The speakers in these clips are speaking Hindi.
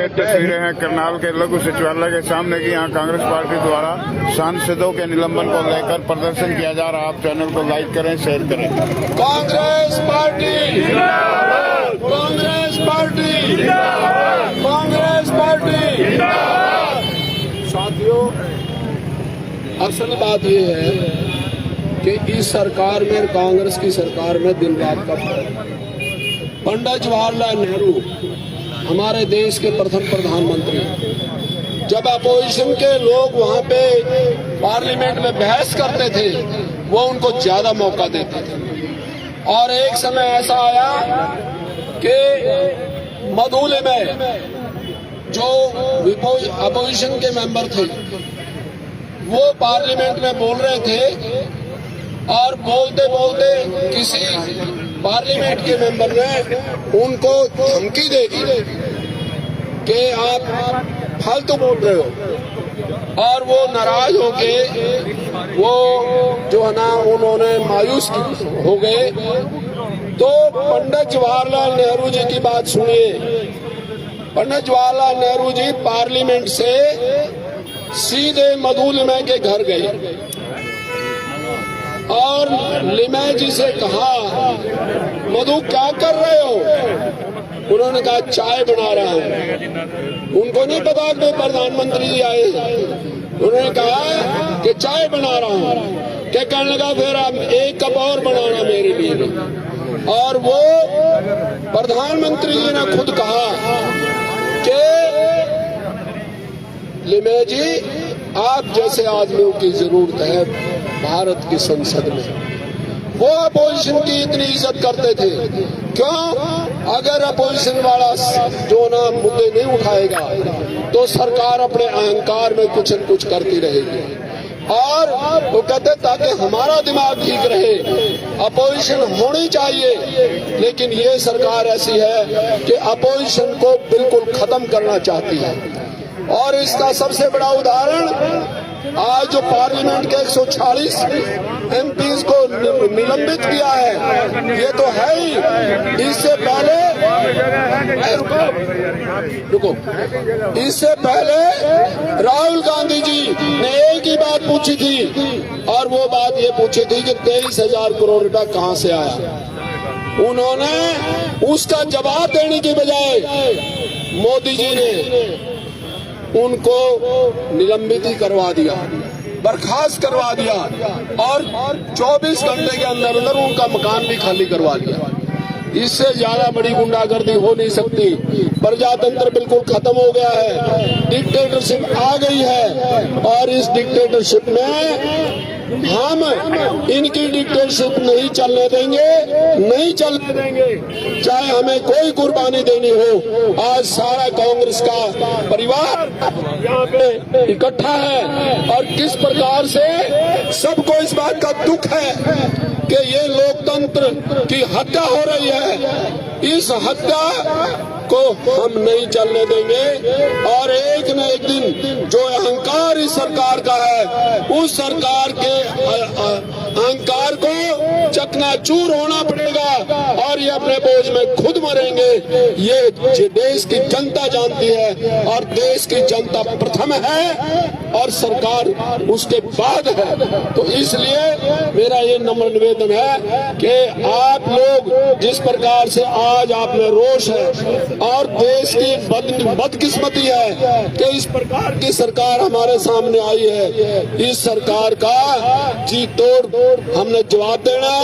ये तस्वीरें हैं करनाल के लघु सचिवालय के सामने की। यहाँ कांग्रेस पार्टी द्वारा सांसदों के निलंबन को लेकर प्रदर्शन किया जा रहा है। आप चैनल को लाइक करें, शेयर करें। कांग्रेस पार्टी जिंदाबाद, कांग्रेस पार्टी जिंदाबाद, कांग्रेस पार्टी जिंदाबाद। साथियों, असल बात यह है कि इस सरकार में, कांग्रेस की सरकार में दिन रात का फर्क है। पंडित जवाहरलाल नेहरू हमारे देश के प्रथम प्रधानमंत्री, जब अपोजिशन के लोग वहां पे पार्लियामेंट में बहस करते थे, वो उनको ज्यादा मौका देते थे। और एक समय ऐसा आया कि मधुले में जो अपोजिशन के मेंबर थे, वो पार्लियामेंट में बोल रहे थे और बोलते बोलते किसी पार्लियामेंट के मेंबर ने उनको धमकी दे दी कि आप फालतू बोल रहे हो। और वो नाराज होके वो जो है ना, उन्होंने मायूस हो गए। तो पंडित जवाहरलाल नेहरू जी की बात सुनिए। पंडित जवाहरलाल नेहरू जी पार्लियामेंट से सीधे मधु लिमय के घर गए और लिमय जी से कहा, मधु क्या कर रहे हो? उन्होंने कहा चाय बना रहा हूं। उनको नहीं पता कि प्रधानमंत्री जी आए। उन्होंने कहा कि चाय बना रहा हूं। क्या कहने लगा, फिर आप एक कप और बनाना मेरे लिए। और वो प्रधानमंत्री जी ने खुद कहा कि लिमय जी, आप जैसे आदमियों की जरूरत है भारत की संसद में। वो अपोजिशन की इतनी इज्जत करते थे। क्यों? अगर अपोजिशन वाला जो ना मुद्दे नहीं उठाएगा तो सरकार अपने अहंकार में कुछ न कुछ करती रहेगी। और वो कहते ताकि हमारा दिमाग ठीक रहे, अपोजिशन होनी चाहिए। लेकिन ये सरकार ऐसी है कि अपोजिशन को बिल्कुल खत्म करना चाहती है। और इसका सबसे बड़ा उदाहरण आज जो पार्लियामेंट के 140 एमपीज को निलंबित किया है, ये तो है ही। इससे पहले इससे पहले राहुल गांधी जी ने एक ही बात पूछी थी, और वो बात ये पूछी थी कि 23,000 करोड़ रुपया कहां से आया। उन्होंने उसका जवाब देने की बजाय मोदी जी ने उनको निलंबित ही करवा दिया, बर्खास्त करवा दिया और 24 घंटे के अंदर अंदर उनका मकान भी खाली करवा दिया। इससे ज्यादा बड़ी गुंडागर्दी हो नहीं सकती। प्रजातंत्र बिल्कुल खत्म हो गया है, डिक्टेटरशिप आ गई है। और इस डिक्टेटरशिप में हम इनकी डिक्टेटरशिप नहीं चलने देंगे, नहीं चलने देंगे, चाहे हमें कोई कुर्बानी देनी हो। आज सारा कांग्रेस का परिवार यहाँ पे इकट्ठा है और किस प्रकार से सबको इस बात का दुख है कि ये लोकतंत्र की हत्या हो रही है। इस हत्या को हम नहीं चलने देंगे। और एक न एक दिन जो अहंकार इस सरकार का है, उस सरकार के अहंकार को चकनाचूर होना पड़ेगा और ये अपने बोझ में खुद मरेंगे। ये देश की जनता जानती है और देश की जनता प्रथम है और सरकार उसके बाद है। तो इसलिए मेरा ये नम्र निवेदन है कि आप लोग जिस प्रकार से आज आप में रोष है और देश की बदकिस्मती है कि इस प्रकार की सरकार हमारे सामने आई है, इस सरकार का जी तोड़ हमने जवाब देना है।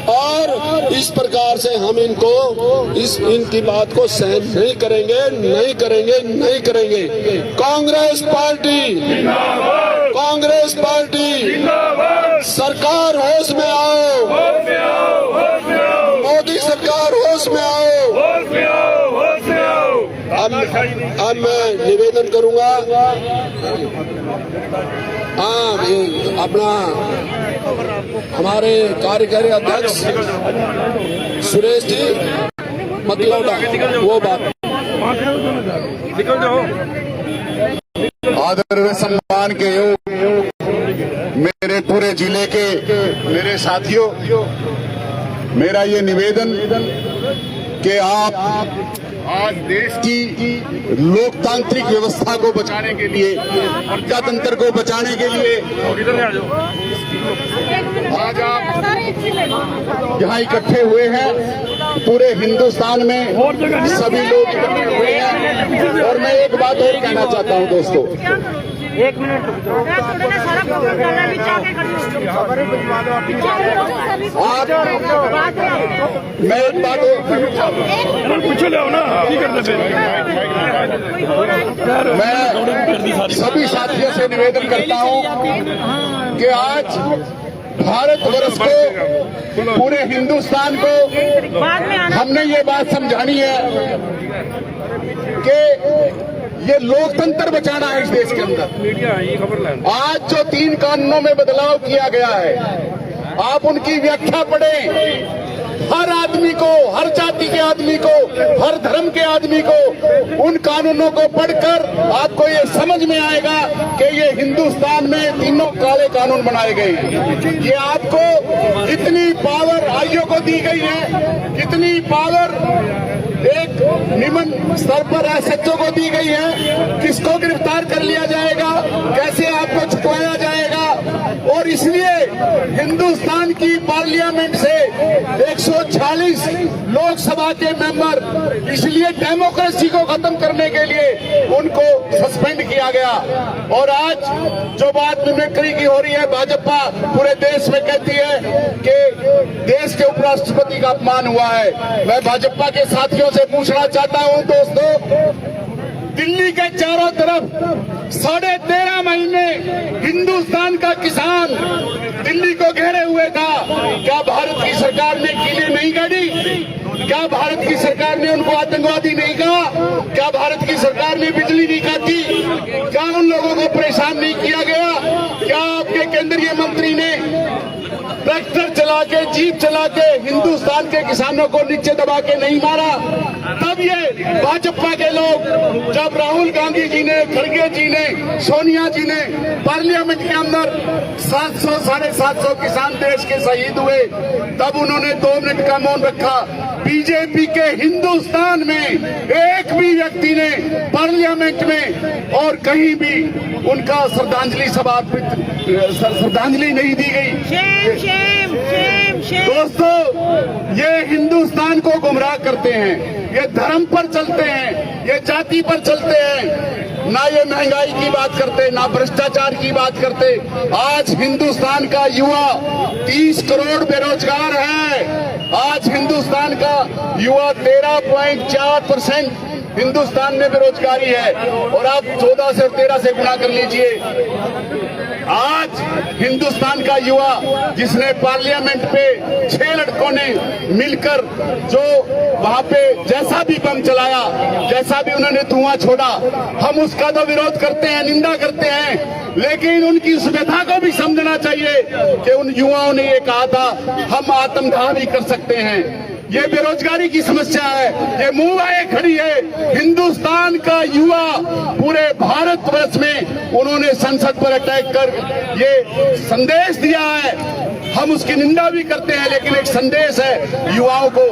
और इस प्रकार से हम इनकी बात को सहन नहीं करेंगे, नहीं करेंगे, नहीं करेंगे। कांग्रेस पार्टी, कांग्रेस पार्टी, सरकार होश में आओ, मोदी सरकार होश में आओ। अब मैं निवेदन करूंगा, अपना हमारे कार्यकारी अध्यक्ष सुरेश जी मतलौडा वो बात आदर व सम्मान के योग मेरे पूरे जिले के मेरे साथियों, मेरा ये निवेदन कि आप आज देश की लोकतांत्रिक व्यवस्था को बचाने के लिए, प्रजातंत्र को बचाने के लिए आज आप यहाँ इकट्ठे हुए हैं। पूरे हिंदुस्तान में सभी लोग इकट्ठे हुए हैं। और मैं एक बात और कहना चाहता हूँ दोस्तों, एक मिनट आप मैं एक बात और पूछो ले ना मैं सभी साथियों से निवेदन करता हूं कि आज भारतवर्ष को, पूरे हिंदुस्तान को हमने ये बात समझानी है कि ये लोकतंत्र बचाना है इस देश के अंदर। आज जो 3 कानूनों में बदलाव किया गया है, आप उनकी व्याख्या पढ़ें। हर आदमी को, हर जाति के आदमी को, हर धर्म के आदमी को उन कानूनों को पढ़कर आपको ये समझ में आएगा कि ये हिंदुस्तान में तीनों काले कानून बनाए गए हैं। ये आपको इतनी पावर आईओ को दी गई है, इतनी पावर एक निम्न स्तर पर एसएचओ को दी गई है, किसको गिरफ्तार कर लिया जाएगा, कैसे आपको छुटवाया जाएगा। और इसलिए हिंदुस्तान की पार्लियामेंट से 140 लोकसभा के मेंबर, इसलिए डेमोक्रेसी को खत्म करने के लिए उनको सस्पेंड किया गया। और आज जो बात मिमिक्री की हो रही है, भाजपा पूरे देश में कहती है कि देश के उपराष्ट्रपति का अपमान हुआ है। मैं भाजपा के साथियों से पूछना चाहता हूं दोस्तों, दिल्ली के चारों तरफ 13.5 महीने हिंदुस्तान का किसान दिल्ली को घेरे हुए था। क्या भारत की सरकार ने किले नहीं गाड़ी? क्या भारत की सरकार ने उनको आतंकवादी नहीं कहा? क्या भारत की सरकार ने बिजली नहीं काटी? क्या उन लोगों को परेशान नहीं किया गया? क्या आपके केंद्रीय मंत्री ने ट्रैक्टर चला के, जीप चला के हिंदुस्तान के किसानों को नीचे दबा के नहीं मारा? तब ये भाजपा के लोग, जब राहुल गांधी जी ने, खड़गे जी ने, सोनिया जी ने पार्लियामेंट के अंदर 700 साढ़े 700 किसान देश के शहीद हुए, तब उन्होंने 2 मिनट का मौन रखा। बीजेपी के हिंदुस्तान में एक भी व्यक्ति ने पार्लियामेंट में और कहीं भी उनका श्रद्धांजलि सभा, श्रद्धांजलि नहीं दी गई। दोस्तों, ये हिंदुस्तान को गुमराह करते हैं, ये धर्म पर चलते हैं, ये जाति पर चलते हैं, ना ये महंगाई की बात करते, ना भ्रष्टाचार की बात करते। आज हिंदुस्तान का युवा 30 करोड़ बेरोजगार है। आज हिंदुस्तान का युवा 13.4% हिंदुस्तान में बेरोजगारी है। और आप 14 से 13 से गुणा कर लीजिए। आज हिंदुस्तान का युवा, जिसने पार्लियामेंट पे 6 लड़कों ने मिलकर जो वहां पे जैसा भी बम चलाया, जैसा भी उन्होंने धुआं छोड़ा, हम उसका तो विरोध करते हैं, निंदा करते हैं, लेकिन उनकी उस व्यथा को भी समझना चाहिए कि उन युवाओं ने ये कहा था हम आत्मदाह भी कर सकते हैं। ये बेरोजगारी की समस्या है, ये मुंह आए खड़ी है। हिंदुस्तान का युवा पूरे भारतवर्ष में उन्होंने संसद पर अटैक कर ये संदेश दिया है। हम उसकी निंदा भी करते हैं, लेकिन एक संदेश है युवाओं को,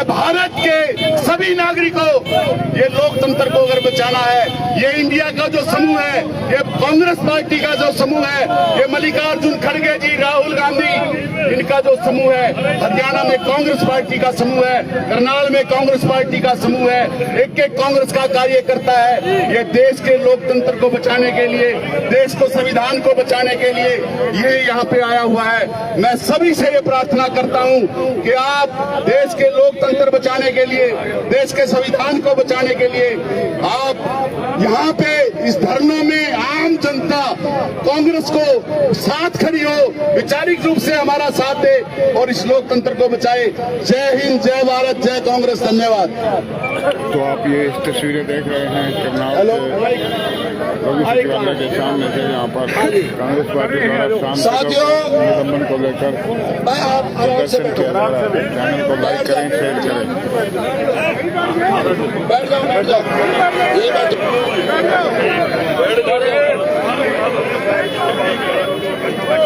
भारत के सभी नागरिकों, ये लोकतंत्र को अगर बचाना है, ये इंडिया का जो समूह है, ये कांग्रेस पार्टी का जो समूह है, ये मल्लिकार्जुन खड़गे जी, राहुल गांधी, इनका जो समूह है, हरियाणा में कांग्रेस पार्टी का समूह है, करनाल में कांग्रेस पार्टी का समूह है, एक एक कांग्रेस का कार्य करता है। ये देश के लोकतंत्र को बचाने के लिए, देश को, संविधान को बचाने के लिए ये यहाँ पे आया हुआ है। मैं सभी से ये प्रार्थना करता हूँ कि आप देश के लोकतंत्र बचाने के लिए, देश के संविधान को बचाने के लिए आप यहाँ पे इस धरने में आम जनता कांग्रेस को साथ खड़ी हो, वैचारिक रूप से हमारा साथ दे और इस लोकतंत्र को बचाए। जय हिंद, जय भारत, जय कांग्रेस। धन्यवाद। तो आप ये तस्वीरें देख रहे हैं करनाल रघु सचिवालय के सामने से, यहाँ पर कांग्रेस पार्टी द्वारा सांसदों के निलंबन को लेकर प्रदर्शन किया जा रहा है। चैनल को लाइक करें, शेयर करें। बैठ जाओ, बैठ जाओ, ये बैठ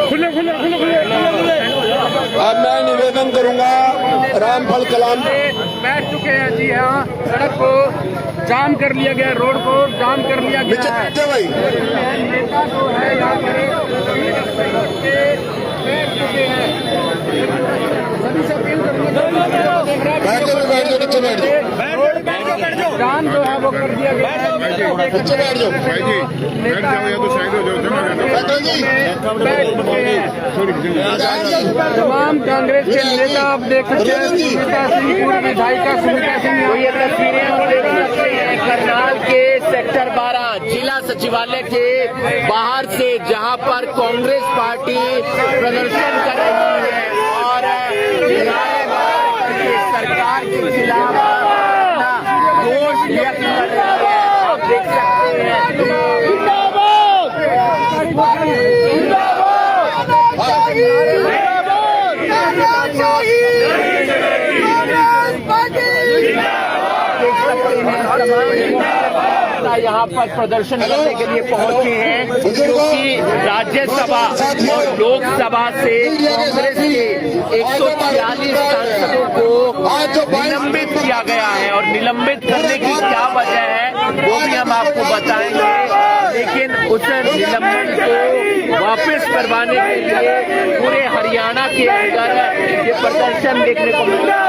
खुले खुले खुले खुले। अब मैं निवेदन करूंगा रामफल कला आवाम बैठ चुके हैं। जी हाँ, सड़क को जाम कर लिया गया, रोड को जाम कर लिया गया है। भाई नेता जो है यहाँ पर बैठ चुके हैं। सभी से अपील बैठ जाओ नीचे बैठ जाओ जाम जो है वो कर दिया गया है। नीचे बैठ जाओ भाई जी बैठ जाओ या तो साइड हो जाओ, जमा हो जाओ। बैठो जी बैठ चुके हैं तमाम कांग्रेस के नेता। आप देख सकते हैं सुनीता सिंह, पूर्व विधायिका सुनीता सिंह। तो ये तस्वीरें हम देख सकते हैं करनाल के सेक्टर 12 जिला सचिवालय के बाहर से, जहां पर कांग्रेस पार्टी प्रदर्शन कर रही है और सरकार के खिलाफ अपना रोष व्यक्त कर रही है। आप देख सकते हैं यहाँ पर प्रदर्शन करने के लिए पहुंचे हैं, क्योंकि राज्यसभा और लोकसभा से कांग्रेस के 146 सांसदों को निलंबित किया गया है। और निलंबित करने की क्या वजह है वो भी हम आपको बताएंगे, लेकिन उस निलंबन को वापस करवाने के लिए पूरे हरियाणा के अंदर ये प्रदर्शन देखने को मिला।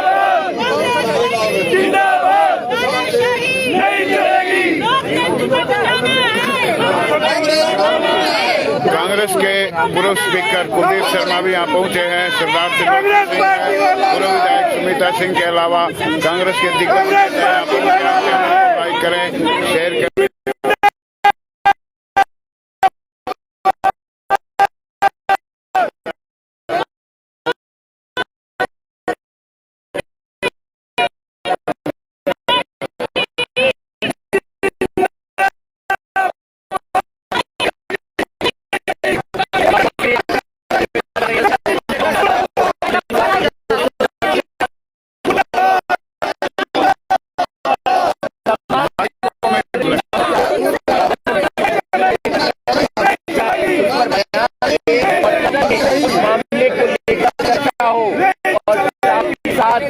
कांग्रेस के पूर्व स्पीकर कुलदीप शर्मा भी यहाँ पहुंचे हैं। सरदार पूर्व विधायक सुनीता सिंह के अलावा कांग्रेस के दिग्गज नेता यहाँ पर लाइक करें, शेयर करें। मामले को लेकर चर्चा हो और साथ ही साथ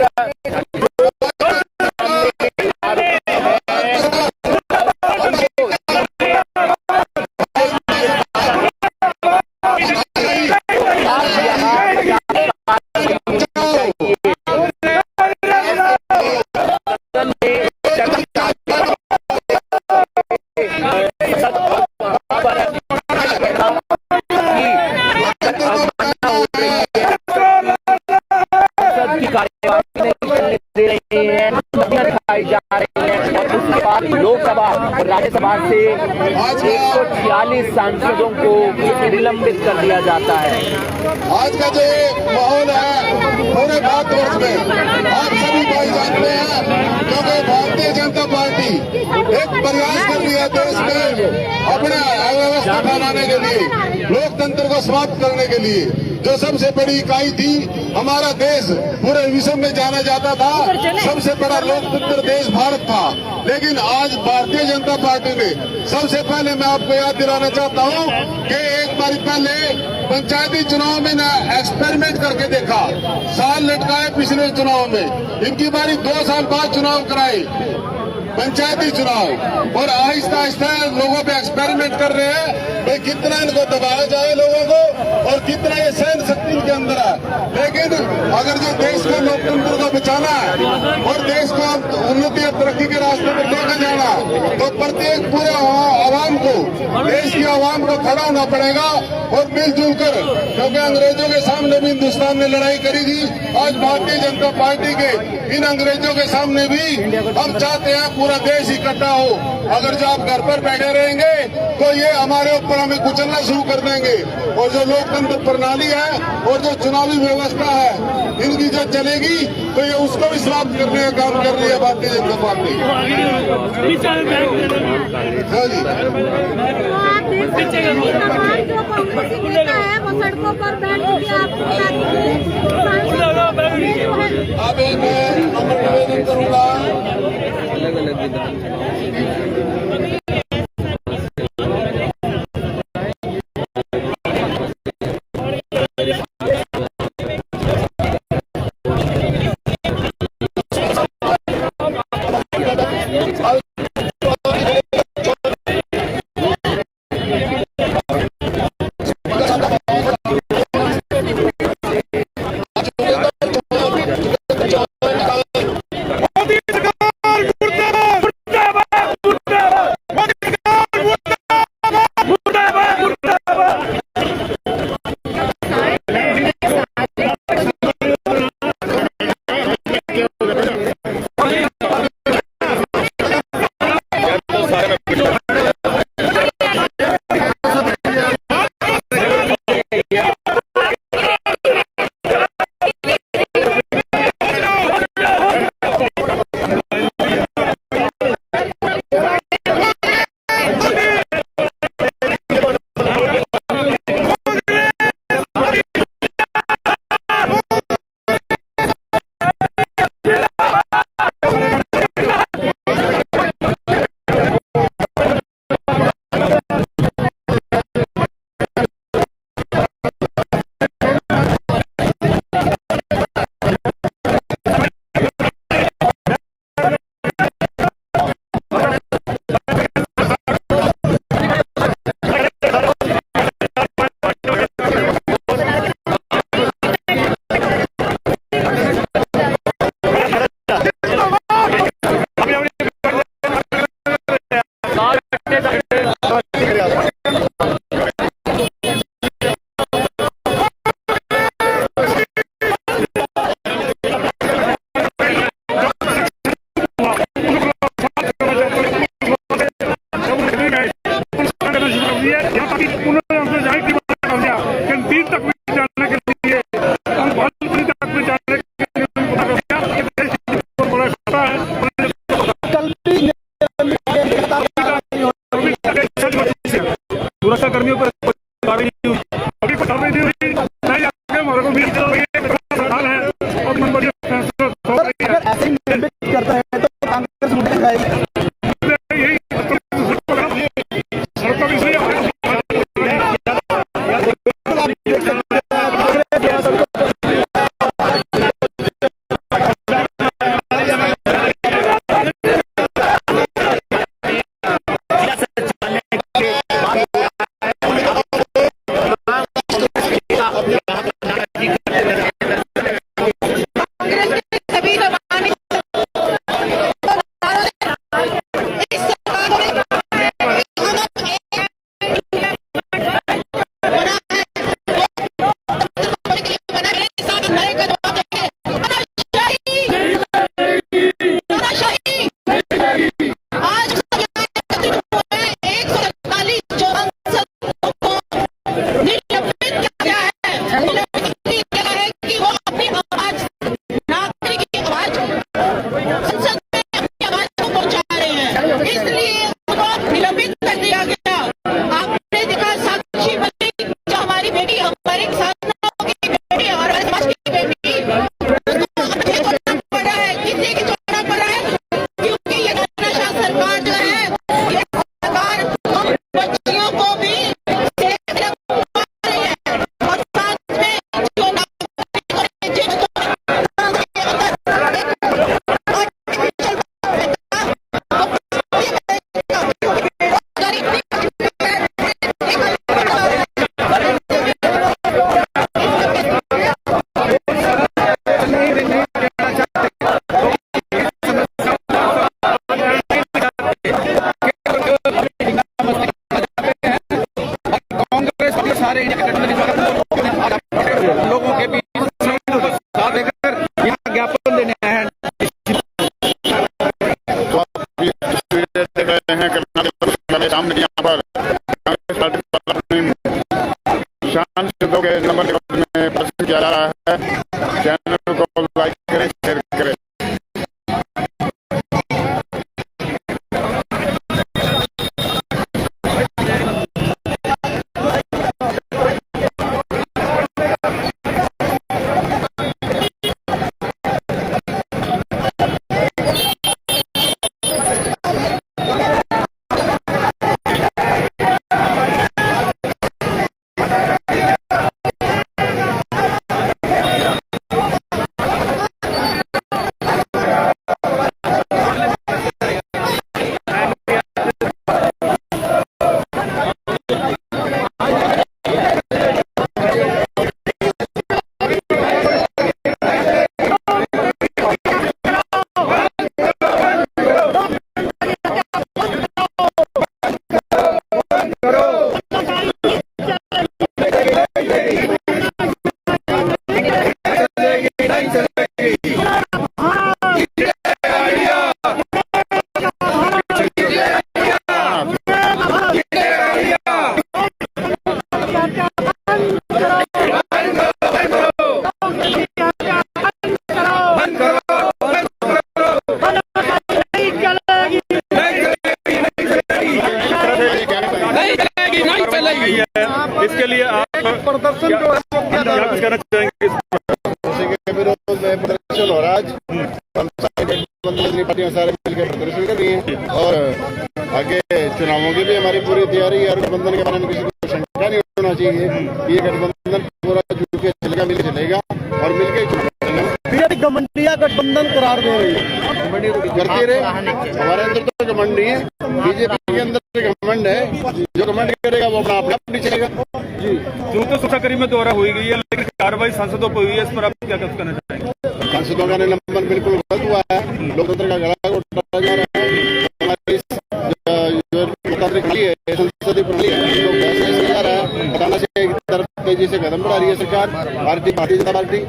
लोकसभा और राज्यसभा से 146 सांसदों को निलंबित कर दिया जाता है। आज का जो माहौल है पूरे भारतवर्ष में आप सभी भाई जानते हैं, क्योंकि भारतीय जनता पार्टी एक प्रयास कर रही है देश में अपने अव्यवस्था बनाने के लिए, लोकतंत्र को समाप्त करने के लिए। जो सबसे बड़ी इकाई थी, हमारा देश पूरे विश्व में जाना जाता था, सबसे बड़ा लोकतंत्र देश भारत था। लेकिन आज भारतीय जनता पार्टी ने सबसे पहले मैं आपको याद दिलाना चाहता हूं कि एक बार पहले पंचायती चुनाव में ना एक्सपेरिमेंट करके देखा, साल लटकाए पिछले चुनाव में, इनकी बारी 2 साल बाद चुनाव कराए पंचायती चुनाव, और आहिस्ता आहिस्ता लोगों पे एक्सपेरिमेंट कर रहे हैं भाई कितना इनको दबाया जाए लोगों को और कितना ये सहन शक्ति इनके अंदर है। लेकिन अगर जो देश को लोकतंत्र को बचाना है और देश को उन्नति और तरक्की के रास्ते पर लेकर जाना, तो प्रत्येक पूरे आवाम को, देश की आवाम को खड़ा होना पड़ेगा और मिलजुल कर, क्योंकि अंग्रेजों के सामने भी हिंदुस्तान ने लड़ाई करी थी। आज भारतीय जनता पार्टी के इन अंग्रेजों के सामने भी हम चाहते हैं पूरा देश इकट्ठा हो। अगर जो आप घर पर बैठे रहेंगे तो ये हमारे ऊपर हमें कुचलना शुरू कर देंगे, और जो लोकतंत्र प्रणाली है और जो चुनावी व्यवस्था है इनकी जो चलेगी तो ये उसको भी समाप्त करने का काम कर रही है भारतीय जनता पार्टी। सड़कों पर बैठ के अब मैं निवेदन करूंगा, प्रदर्शित किया जा रहा है। चैनल को लाइक करें, शेयर करें। इसके लिए आप प्रदर्शन क्या कुछ कहना चाहेंगे? विरोध में प्रदर्शन हो रहा है आज। हम सारी पार्टियां सारे मिलकर प्रदर्शन कर रही हैं और आगे चुनावों की भी हमारी पूरी तैयारी है। और गठबंधन के बारे में किसी को शंका नहीं होना चाहिए। ये गठबंधन पूरा जुट के चलेगा, मिलकर चलेगा और मिलकर गठबंधन गठबंधन करार दे रही है, करते रहे। हमारे अंदर तो घमंड नहीं है, बीजेपी के अंदर घमंड है। जो घमंड करेगा वो अपना नहीं चलेगा। जो तो सुशाकरी में द्वारा हुई गई है, लेकिन कार्रवाई सांसदों पर हुई है, इस पर आप क्या कहना चाहेंगे? सांसदों का निलंबन बिल्कुल गलत हुआ है। लोकतंत्र का गला घोटा जा रहा है। हमारी जो लोकतांत्रिक प्रणाली है, संसदीय प्रणाली है, उसको फैसले से जा रहा है। बताना चाहिए एक तरफ तेजी से कदम बढ़ा रही है सरकार, भारतीय जनता पार्टी,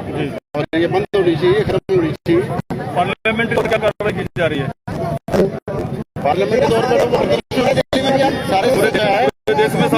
और ये बंद होनी चाहिए, खत्म होनी चाहिए। पार्लियामेंट पर क्या कार्रवाई की जा रही है? पार्लियामेंट के तौर पर तो सारे देश में